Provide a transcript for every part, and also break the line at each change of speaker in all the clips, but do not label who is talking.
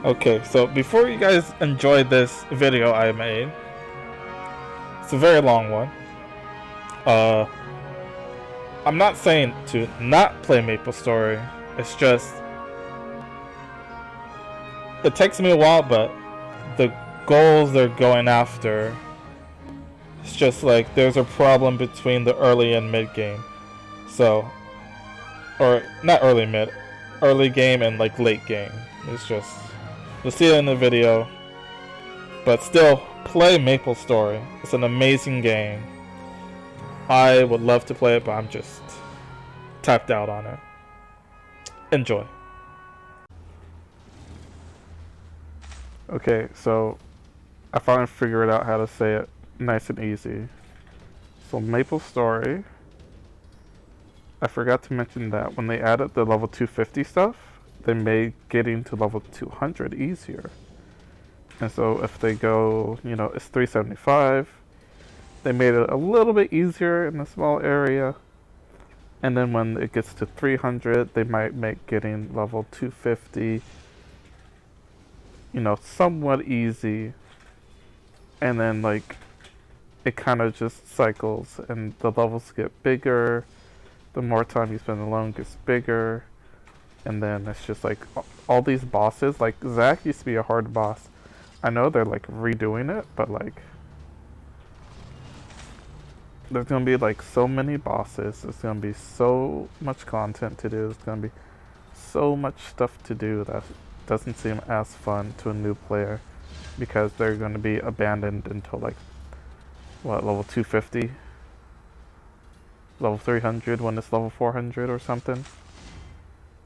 Okay, so before you guys enjoy this video I made, it's a very long one. I'm not saying to not play MapleStory. It's just it takes me a while, but the goals they're going after, it's just like there's a problem between the early and mid game. So, or not early mid, early game and like late game. It's just you'll see it in the video. But still, play MapleStory. It's an amazing game. I would love to play it, but I'm just tapped out on it. Enjoy. Okay, so I finally figured out how to say it nice and easy. So MapleStory, I forgot to mention that when they added the level 250 stuff, they made getting to level 200 easier. And so if they go, it's 375, they made it a little bit easier in a small area. And then when it gets to 300, they might make getting level 250, somewhat easy. And then it kind of just cycles and the levels get bigger. The more time you spend alone gets bigger. And then it's just like all these bosses, like Zack used to be a hard boss. I know they're redoing it, but there's gonna be so many bosses. There's gonna be so much content to do. There's gonna be so much stuff to do that doesn't seem as fun to a new player because they're gonna be abandoned until level 250, level 300 when it's level 400 or something.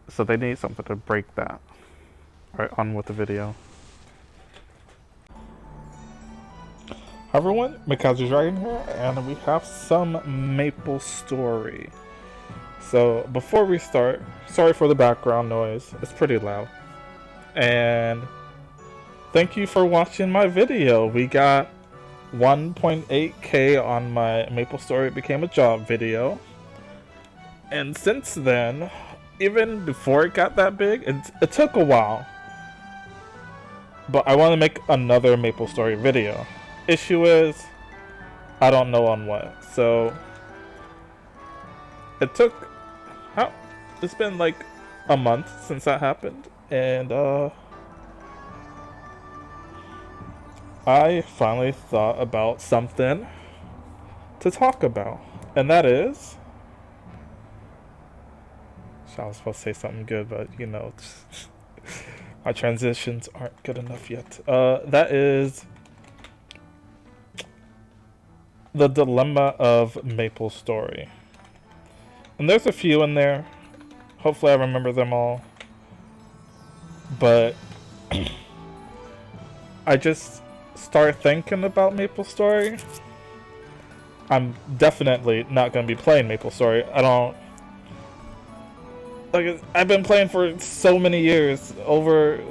So they need something to break that. Alright, on with the video. Hi everyone, Mckaiser Dragon here, and we have some MapleStory. So before we start, sorry for the background noise, it's pretty loud. And thank you for watching my video. We got 1.8k on my MapleStory Became a Job video. And since then, even before it got that big, it took a while. But I want to make another MapleStory video. Issue is, I don't know on what. So it took, it's been a month since that happened, and I finally thought about something to talk about, and that is, I was supposed to say something good, but my transitions aren't good enough yet. That is the dilemma of MapleStory. And there's a few in there. Hopefully I remember them all. But I just started thinking about MapleStory. I'm definitely not going to be playing MapleStory. I've been playing for so many years, over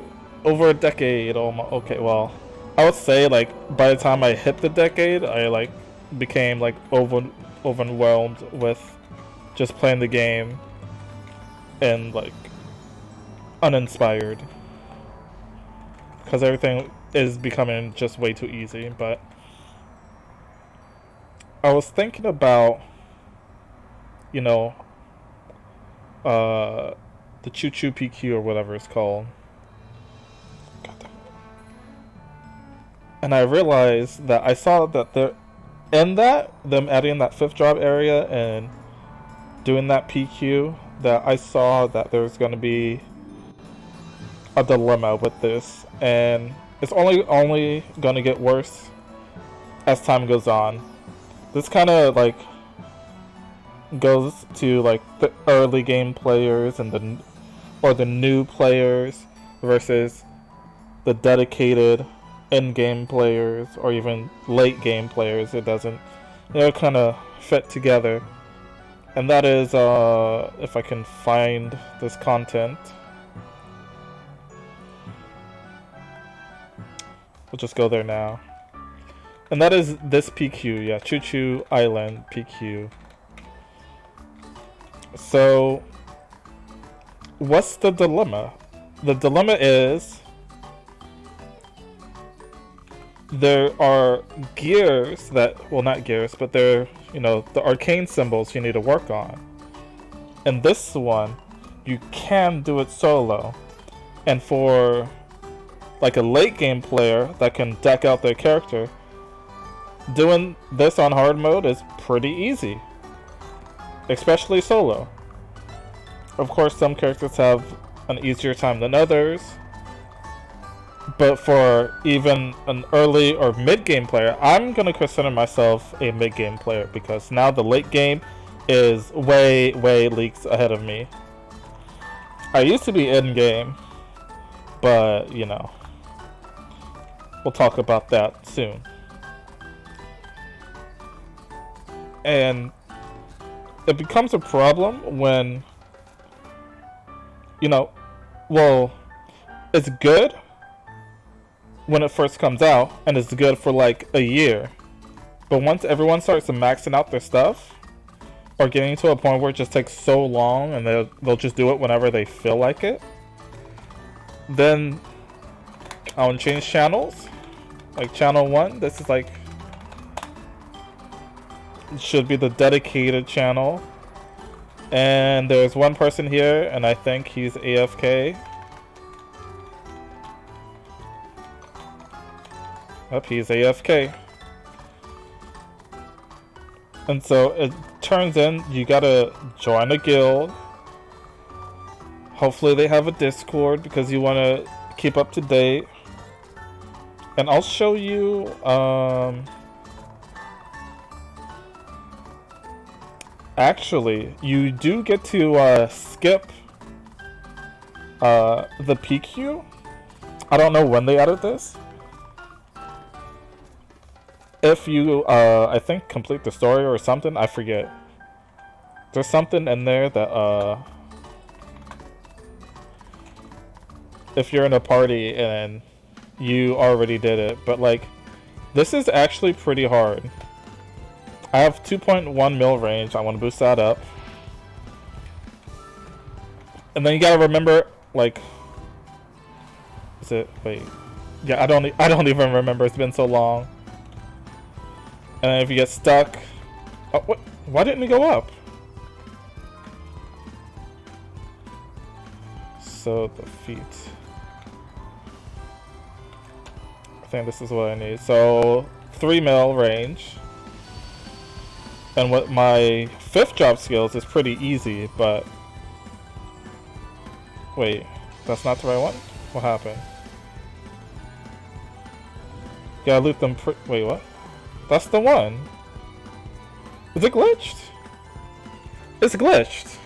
a decade almost. Okay, well, I would say by the time I hit the decade, I became overwhelmed with just playing the game and uninspired because everything is becoming just way too easy. But I was thinking about the Choo Choo PQ or whatever it's called. And I realized that I saw that them adding that 5th job area and doing that PQ, that I saw that there's going to be a dilemma with this, and it's only going to get worse as time goes on. This kind of goes to the early game players and the new players versus the dedicated in-game players or even late game players. It doesn't kind of fit together. And that is if I can find this content, we'll just go there now. And that is this PQ, yeah, Choo Choo Island PQ. So what's the dilemma? The dilemma is there are gears that, well, not gears, but they're, you know, the arcane symbols you need to work on. And this one, you can do it solo. And for like a late game player that can deck out their character, doing this on hard mode is pretty easy, especially solo. Of course, some characters have an easier time than others, but for even an early or mid-game player, I'm going to consider myself a mid-game player because now the late game is way leagues ahead of me. I used to be in-game, but, you know, we'll talk about that soon. And it becomes a problem when, you know, well, it's good when it first comes out, and it's good for like a year. But once everyone starts to maxing out their stuff, or getting to a point where it just takes so long and they'll just do it whenever they feel like it, then I'll change channels. Like channel 1, this is like, it should be the dedicated channel. And there's one person here, and I think he's AFK. Yep, he's AFK. And so it turns in, you gotta join a guild. Hopefully they have a Discord because you want to keep up to date. And I'll show you, actually, you do get to skip the PQ. I don't know when they added this. If you, I think, complete the story or something, I forget. There's something in there that, if you're in a party and you already did it, but like, this is actually pretty hard. I have 2.1 mil range, I want to boost that up. And then you gotta remember, like, is it, wait, yeah, I don't even remember, it's been so long. And then if you get stuck, oh, what? Why didn't we go up? So the feet. I think this is what I need. So 3 mil range. And what my 5th job skills is pretty easy, but wait, that's not the right one? What happened? Gotta loot them. Wait, what? That's the one. Is it glitched? It's glitched.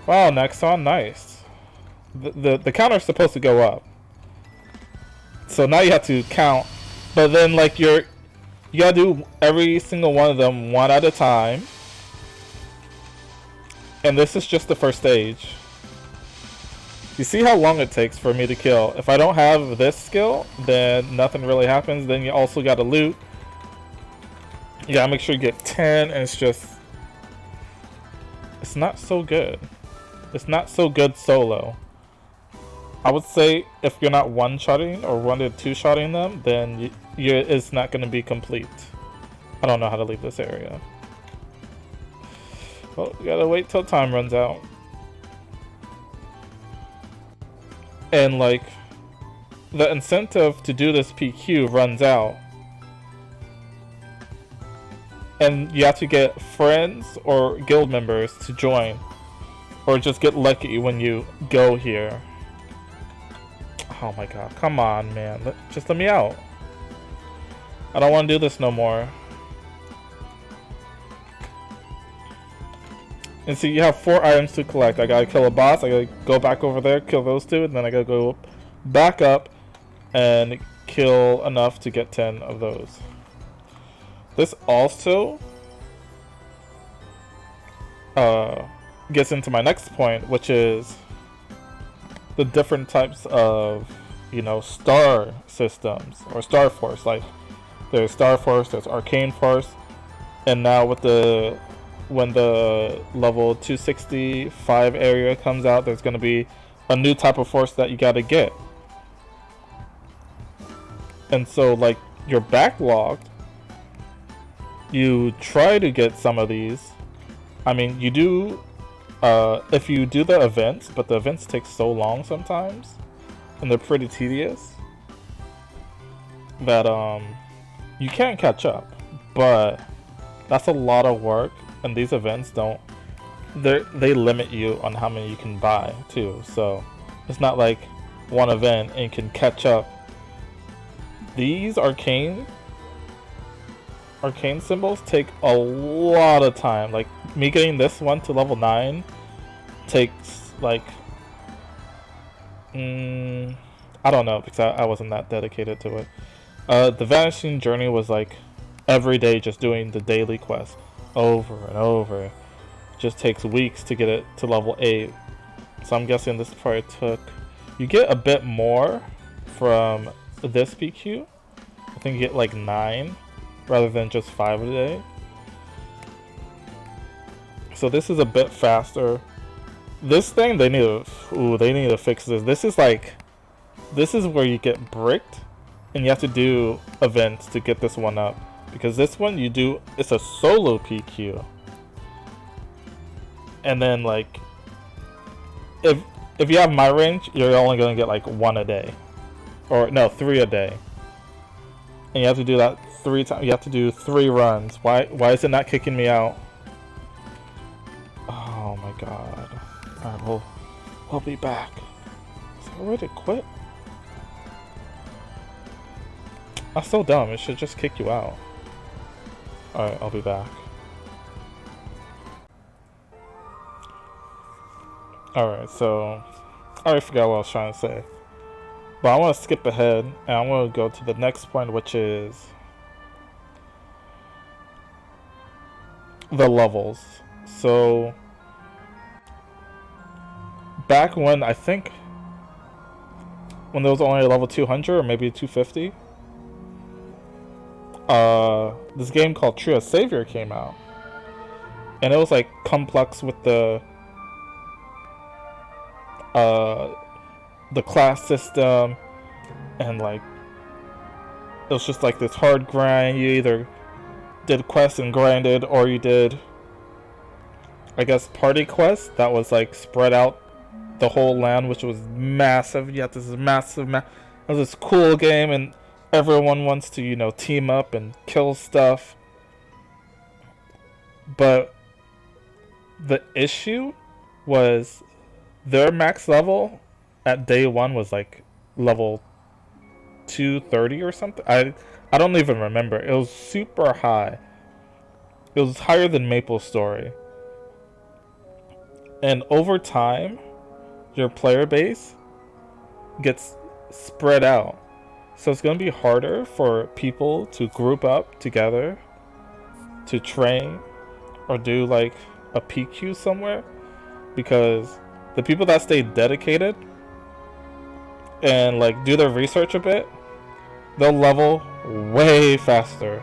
Wow, Nexon, nice. The counter's supposed to go up. So now you have to count, but then like you gotta do every single one of them one at a time. And this is just the first stage. You see how long it takes for me to kill. If I don't have this skill, then nothing really happens. Then you also gotta loot. You gotta make sure you get 10, and it's not so good. It's not so good solo. I would say if you're not one-shotting or 1 to 2-shotting them, then it's not going to be complete. I don't know how to leave this area. Well, you gotta wait till time runs out. And like, the incentive to do this PQ runs out. And you have to get friends or guild members to join. Or just get lucky when you go here. Oh my god, come on, man. Just let me out. I don't want to do this no more. And see, you have 4 items to collect. I gotta kill a boss, I gotta go back over there, kill those 2, and then I gotta go back up and kill enough to get 10 of those. This also gets into my next point, which is the different types of, you know, star systems or star force. Like there's star force, there's arcane force, and now with when the level 265 area comes out, there's going to be a new type of force that you got to get. And so, like, you're backlogged. You try to get some of these. I mean, you do, if you do the events, but the events take so long sometimes, and they're pretty tedious, that, you can't catch up. But that's a lot of work, and these events don't, they limit you on how many you can buy, too. So, it's not like one event and you can catch up. These arcane symbols take a lot of time. Like, me getting this one to level 9 takes, like, I don't know, because I wasn't that dedicated to it. The Vanishing Journey was, like, every day just doing the daily quest over and over. It just takes weeks to get it to level 8. So I'm guessing this probably took... You get a bit more from this PQ. I think you get, like, 9. Rather than just 5 a day. So this is a bit faster. This thing, they need to fix this. This is where you get bricked, and you have to do events to get this one up. Because this one it's a solo PQ. And then, like, if you have my range, you're only gonna get like 1 a day. Or no, 3 a day. And you have to do that 3 times. You have to do 3 runs. Why is it not kicking me out? Oh my god. Alright, we'll be back. Is it ready to quit? That's so dumb. It should just kick you out. Alright, I'll be back. Alright, so I already forgot what I was trying to say. But I want to skip ahead, and I want to go to the next point, which is the levels. So, back when, I think, when there was only a level 200 or maybe 250, this game called True of Savior came out. And it was, like, complex with the class system, and like it was just like this hard grind. You either did quests and grinded, or you did, I guess, party quests that was like spread out the whole land, which was massive. You had this massive it was this cool game, and everyone wants to, you know, team up and kill stuff. But the issue was their max level at day 1 was like level 230 or something. I don't even remember. It was super high. It was higher than maplestory. And over time, your player base gets spread out. So it's going to be harder for people to group up together to train or do like a PQ somewhere, because the people that stay dedicated and like do their research a bit, they'll level way faster.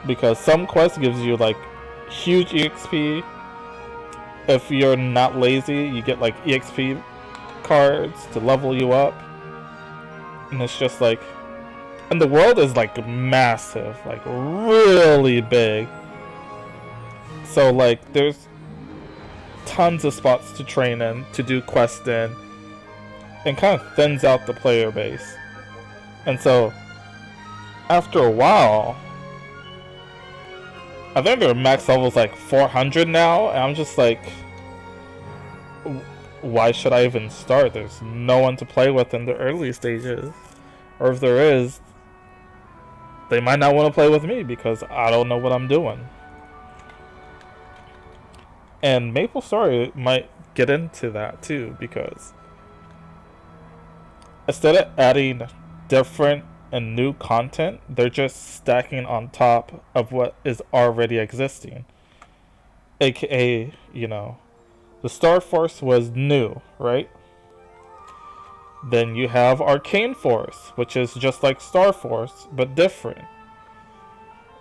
Because some quests gives you like huge EXP. If you're not lazy, you get like EXP cards to level you up. And it's just like, and the world is like massive, like really big. So like there's tons of spots to train in, to do quests in, and kind of thins out the player base. And so after a while, I think their max level is like 400 now, and I'm just like, why should I even start? There's no one to play with in the early stages. Or if there is, they might not want to play with me because I don't know what I'm doing. And maplestory might get into that too, because instead of adding different and new content, they're just stacking on top of what is already existing. AKA, you know, the Star Force was new, right? Then you have Arcane Force, which is just like Star Force, but different.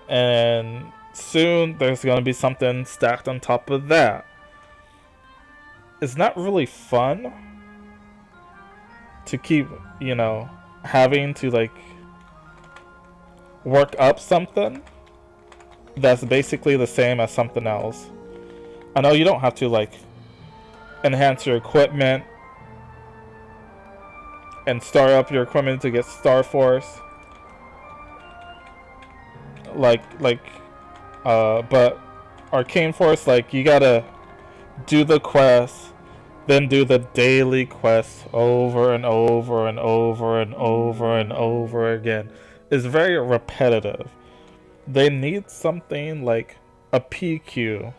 And soon there's going to be something stacked on top of that. It's not really fun to keep, you know, having to like work up something that's basically the same as something else. I know you don't have to like enhance your equipment and start up your equipment to get Star Force. But Arcane Force, like, you gotta do the quest, then do the daily quests over and over and over and over and over again. It's very repetitive. They need something like a PQ.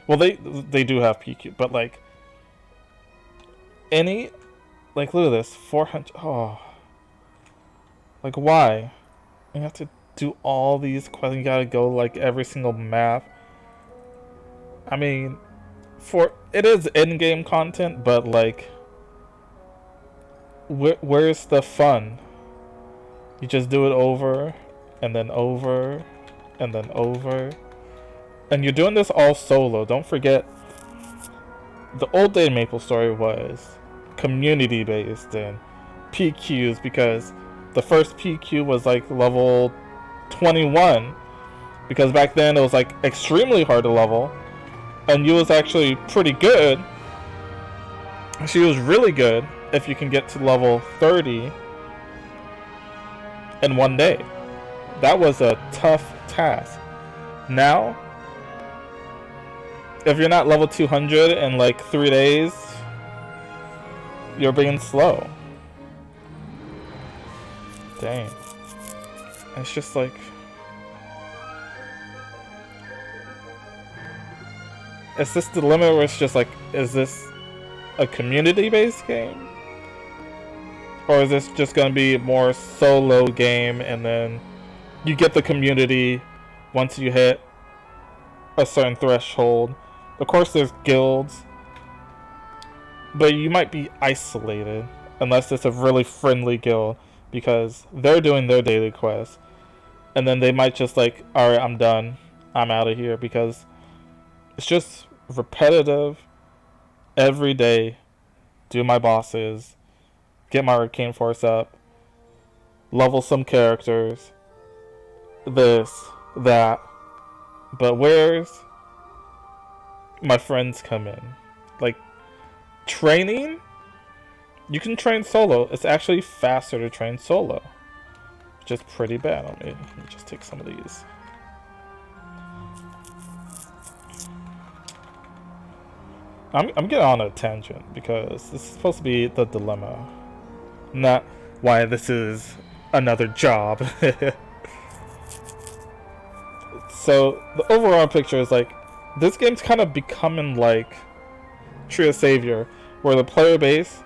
Well, they do have PQ, but like any, like, look at this, 400. Oh, like, why? You have to do all these quests. You gotta go like every single map. I mean, it is in-game content, but like, where's the fun? You just do it over and then over and then over, and you're doing this all solo. Don't forget, the old day MapleStory was community based and PQs, because the first PQ was like level 21, because back then it was like extremely hard to level, and you was actually pretty good. She was really good if you can get to level 30 in one day. That was a tough task. Now, if you're not level 200 in like 3 days, you're being slow. Dang. It's just like, is this the limit where it's just like, is this a community-based game? Or is this just going to be more solo game, and then you get the community once you hit a certain threshold? Of course there's guilds, but you might be isolated unless it's a really friendly guild, because they're doing their daily quests, and then they might just like, alright, I'm done, I'm out of here, because it's just repetitive. Every day, do my bosses, get my Arcane Force up, level some characters, this, that. But where's my friends come in? Like, training? You can train solo. It's actually faster to train solo, which is pretty bad on me. Let me just take some of these. I'm getting on a tangent because this is supposed to be the dilemma, not why this is another job. So the overall picture is like, this game's kind of becoming like Tree of Savior, where the player base,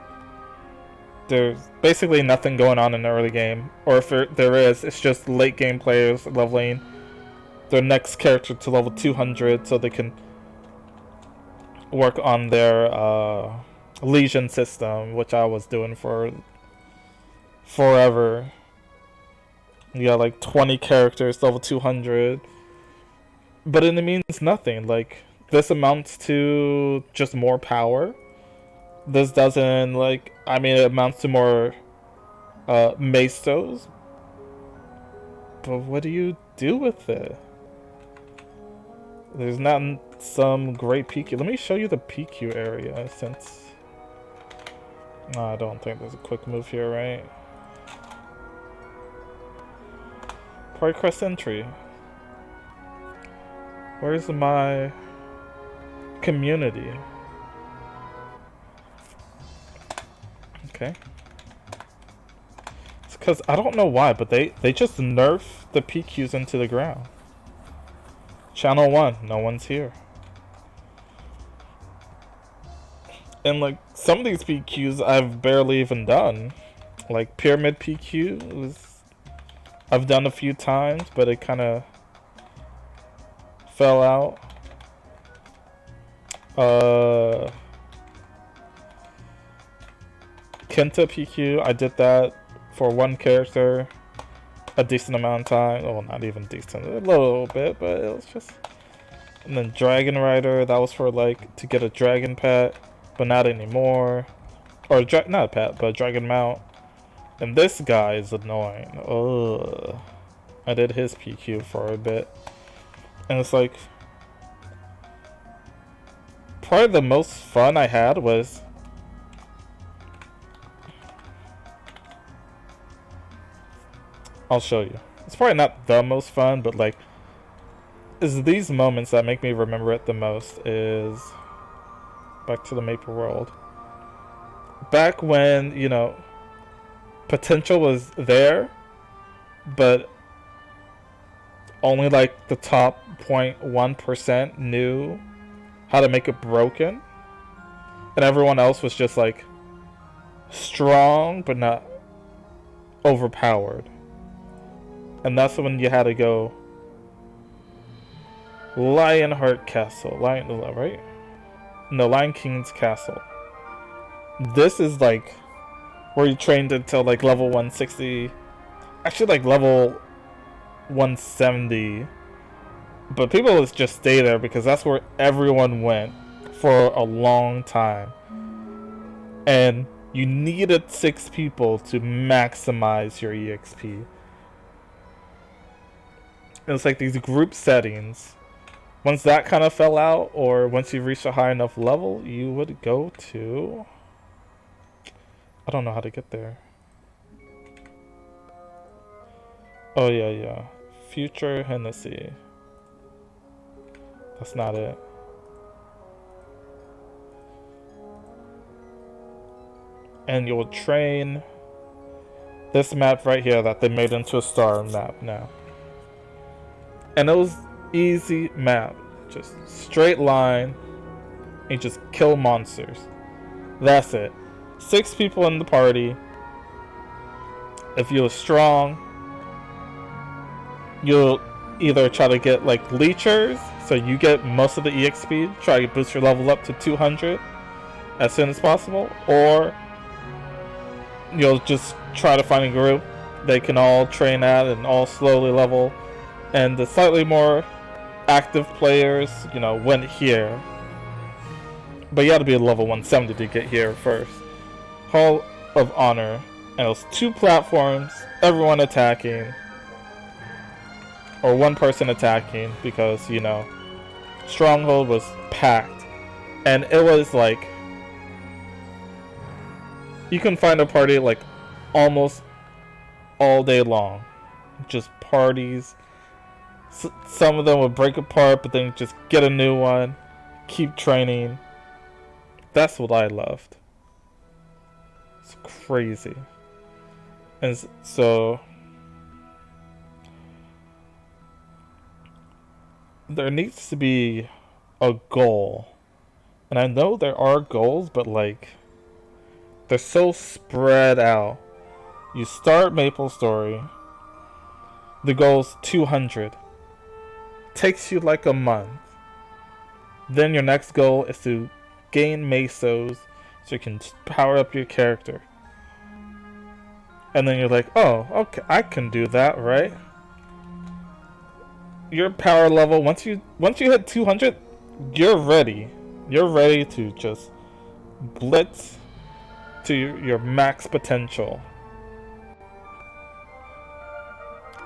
there's basically nothing going on in the early game, or if there is, it's just late game players leveling their next character to level 200 so they can work on their Legion system, which I was doing for forever. You got like 20 characters level 200, but it means nothing. Like, this amounts to just more power. This doesn't, like, I mean, it amounts to more Mestos, but what do you do with it? There's not some great PQ. Let me show you the PQ area, since no, I don't think there's a quick move here, right? Party Crest entry. Where's my community? Okay. It's because I don't know why, but they just nerf the PQs into the ground. Channel 1, no one's here. And like, some of these PQs I've barely even done. Like Pyramid PQ, I've done a few times, but it kind of fell out. Kenta PQ, I did that for one character a decent amount of time. Well, not even decent, a little bit, but it was just. And then Dragon Rider, that was for like to get a dragon pet, but not anymore. Or not a pet, but a dragon mount. And this guy is annoying. Ugh. I did his PQ for a bit. And it's like, probably the most fun I had was I'll show you. It's probably not the most fun, but like, is these moments that make me remember it the most is back to the Maple World. Back when, you know, potential was there, but only like the top 0.1% knew how to make it broken. And everyone else was just like strong, but not overpowered. And that's when you had to go Lionheart Castle. Right? No, Lion King's Castle. This is like where you trained until like level 160. Actually, like level 170. But people just stay there because that's where everyone went for a long time. And you needed 6 people to maximize your EXP. It's like these group settings. Once that kind of fell out, or once you reached a high enough level, you would go to... I don't know how to get there. Oh, yeah. Future Hennessy. That's not it. And you'll train this map right here that they made into a star map now. And it was easy map. Just straight line. And just kill monsters. That's it. 6 people in the party. If you're strong, you'll either try to get like leechers, so you get most of the EXP, try to boost your level up to 200 as soon as possible, or you'll just try to find a group they can all train at and all slowly level. And the slightly more active players, you know, went here. But you had to be at level 170 to get here first. Hall of Honor. And it was 2 platforms, everyone attacking. Or 1 person attacking because, you know, Stronghold was packed. And it was like, you can find a party like almost all day long. Just parties. Some of them would break apart, but then just get a new one. Keep training. That's what I loved. It's crazy. And so there needs to be a goal. And I know there are goals, but like, they're so spread out. You start MapleStory. The goal's 200. Takes you like a month. Then your next goal is to gain mesos so you can power up your character. And then you're like, oh, okay, I can do that, right? Your power level, once you hit 200, you're ready. You're ready to just blitz to your max potential.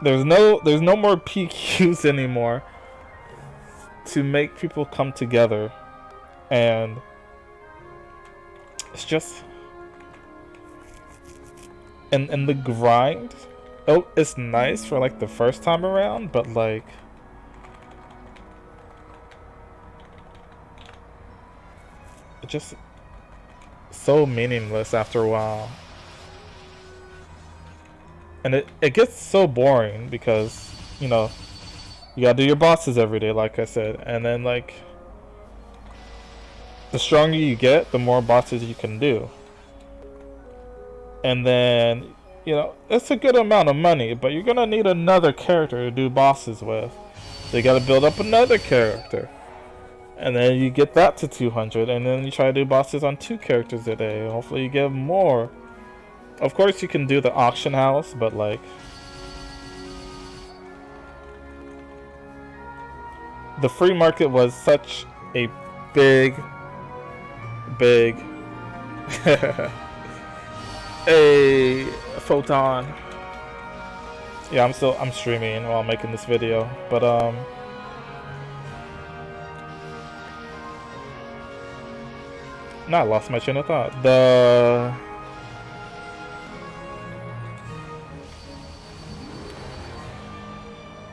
There's no more PQs anymore to make people come together, and it's just and the grind. Oh, it's nice for like the first time around, but like it's just so meaningless after a while. And it gets so boring because, you know, you gotta do your bosses every day, like I said. And then, like, the stronger you get, the more bosses you can do. And then, you know, it's a good amount of money, but you're gonna need another character to do bosses with. So you gotta build up another character. And then you get that to 200, and then you try to do bosses on 2 characters a day. Hopefully you get more. Of course you can do the auction house, but like, the free market was such a big A photon. Yeah, I'm streaming while making this video, but no, I lost my train of thought.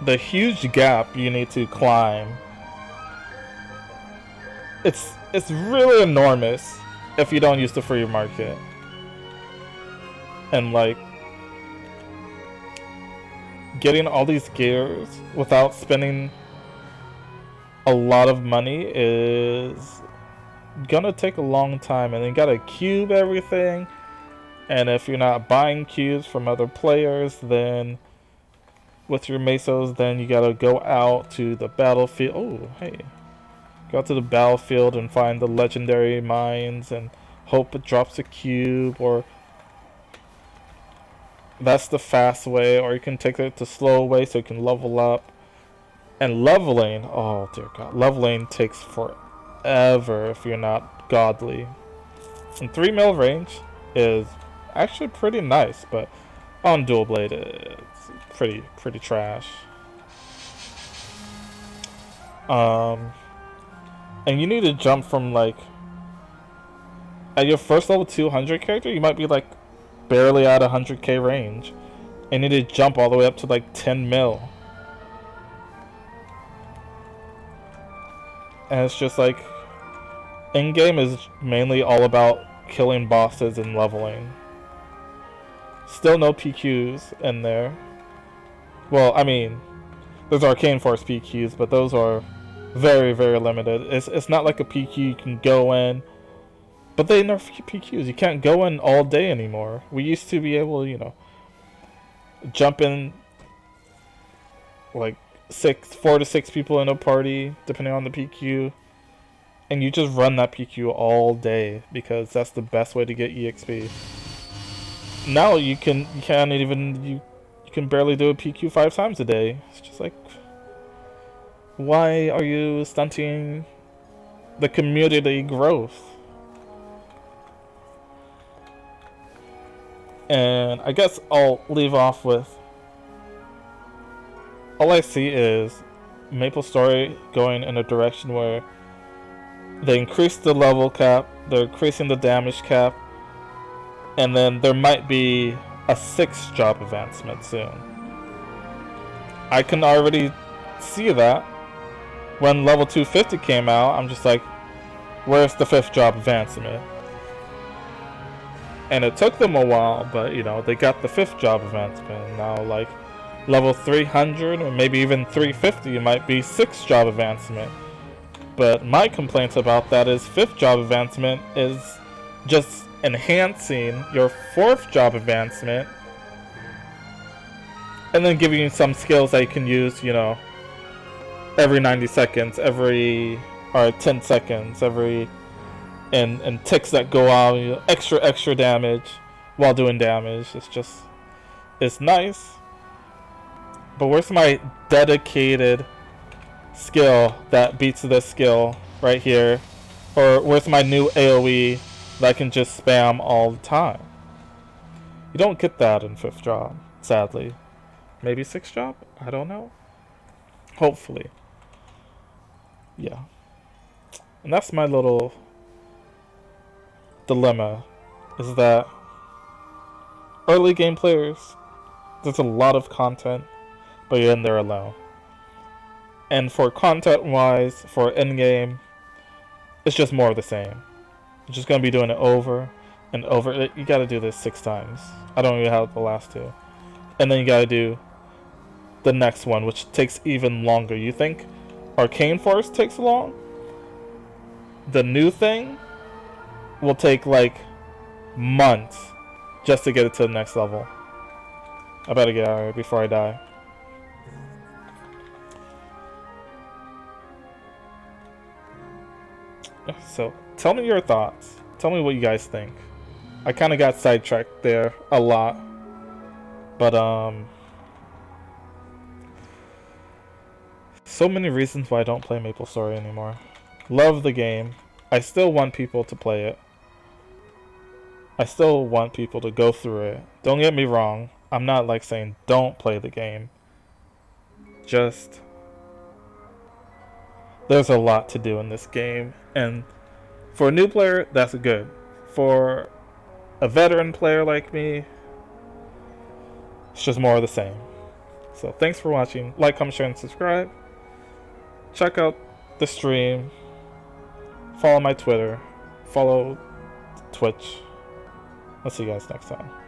The huge gap you need to climb. It's really enormous if you don't use the free market. And like getting all these gears without spending a lot of money is gonna take a long time, and you gotta cube everything, and if you're not buying cubes from other players, then with your mesos, then you gotta go out to the battlefield. Oh, hey. Go out to the battlefield and find the legendary mines and hope it drops a cube, or that's the fast way, or you can take it the slow way so you can level up. And leveling, oh dear god, leveling takes forever if you're not godly. And 3 mil range is actually pretty nice, but on dual blade it's pretty trash. And you need to jump from like at your first level 200 character, you might be like barely at 100k range, and you need to jump all the way up to like 10 mil. And it's just like in-game is mainly all about killing bosses and leveling. Still no PQs in there. Well, I mean, there's Arcane Force PQs, but those are very, very limited. It's not like a PQ you can go in, but they nerf PQs. You can't go in all day anymore. We used to be able to, you know, jump in like 4 to 6 people in a party, depending on the PQ, and you just run that PQ all day because that's the best way to get EXP. Now you can barely do a PQ 5 times a day. It's just like, why are you stunting the community growth? And I guess I'll leave off with, all I see is MapleStory going in a direction where they increase the level cap, they're increasing the damage cap, and then there might be a 6th job advancement soon. I can already see that. When level 250 came out, I'm just like, where's the 5th job advancement? And it took them a while, but you know, they got the 5th job advancement. Now like level 300 or maybe even 350 might be 6th job advancement. But my complaints about that is 5th job advancement is just enhancing your 4th job advancement and then giving you some skills that you can use, you know, every 90 seconds, or 10 seconds, and ticks that go out, you know, extra damage while doing damage. It's nice. But where's my dedicated skill that beats this skill right here? Or where's my new AoE that I can just spam all the time? You don't get that in 5th job, sadly. Maybe 6th job? I don't know. Hopefully. Yeah. And that's my little dilemma, is that early game players, there's a lot of content, but you're in there alone. And for content wise, for in-game, it's just more of the same. You're just gonna be doing it over and over. You gotta do this 6 times. I don't even have the last 2. And then you gotta do the next one, which takes even longer. You think Arcane Force takes long? The new thing will take like months just to get it to the next level. I better get out of here before I die. So, tell me your thoughts. Tell me what you guys think. I kind of got sidetracked there a lot. But, so many reasons why I don't play MapleStory anymore. Love the game. I still want people to play it. I still want people to go through it. Don't get me wrong. I'm not like saying don't play the game. Just there's a lot to do in this game, and for a new player, that's good. For a veteran player like me, it's just more of the same. So thanks for watching. Like, comment, share, and subscribe. Check out the stream. Follow my Twitter. Follow Twitch. I'll see you guys next time.